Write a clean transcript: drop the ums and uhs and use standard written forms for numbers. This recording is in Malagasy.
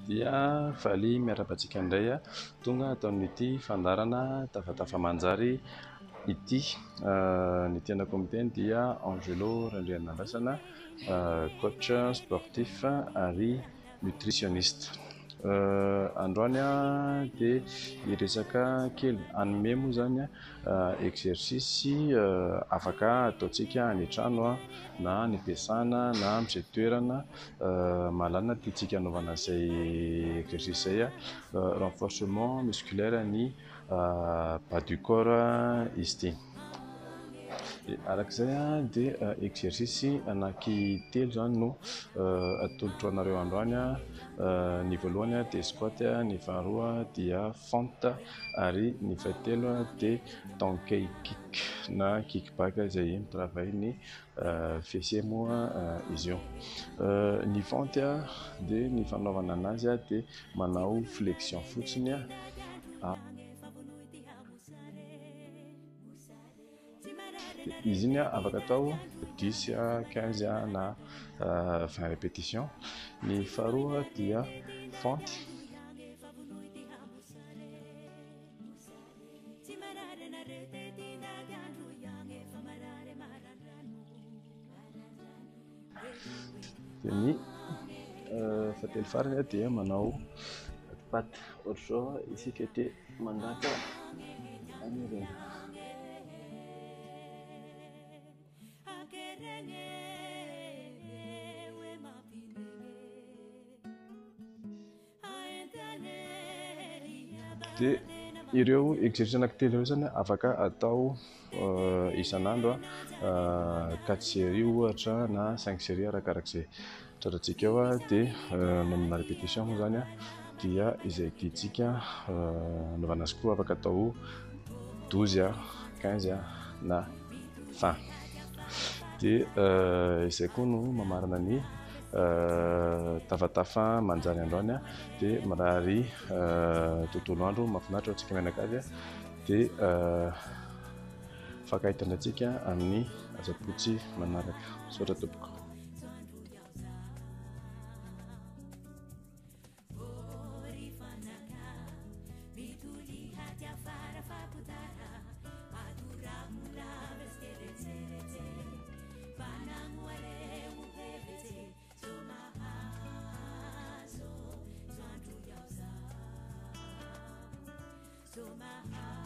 dia valy miara-batsika indray tonga ataon'ity fandarana tafatafa-manjary ity. Ny tianako miteny dia Angelo Randrianarasana, coach sportif ary nutritionniste. Androany dia hiresaka kely hanome moa zany exercice afaka ataontsika any trano na any ampiasana na amin'izay toerana mahalana tiantsika hanaovana izay exercice zay renforcement musculaire ny bas du corps izy ity. Arak'izay dia exercice anaky telo zany no atolotro anareo androany. Ny voalohany dia squat, ny faharoa dia fente ary ny fahatelo dia tankei kick na kick back izay mitravay ny fessier moa izy io. Ny fente dia ny fanaovana anazy dia manao flexion fotsiny izy iny afaka atao 10 15 na 20 répétitions. Ny faharoa dia fente dia ny fahatelo farany dia manao patte ohatr'izao isika dia mandaka anireny. Dia ireo exercice anankitelo ireo zany afaka atao isan'andro 4 séries ohatra na 5 séries arakarak'izay tratratsika eo. Dia nombre répétition moa zany dia izay tiantsika anaovana azy koa afaka atao 12 15 na 20. Dia izay koa no mamarana ny tafatafa manjary androany dia marary tontolo andro mahafinaritra antsika mianakavy dia fakahitana antsika amin'ny asabotsy manaraka. Soatra tompoko. So my heart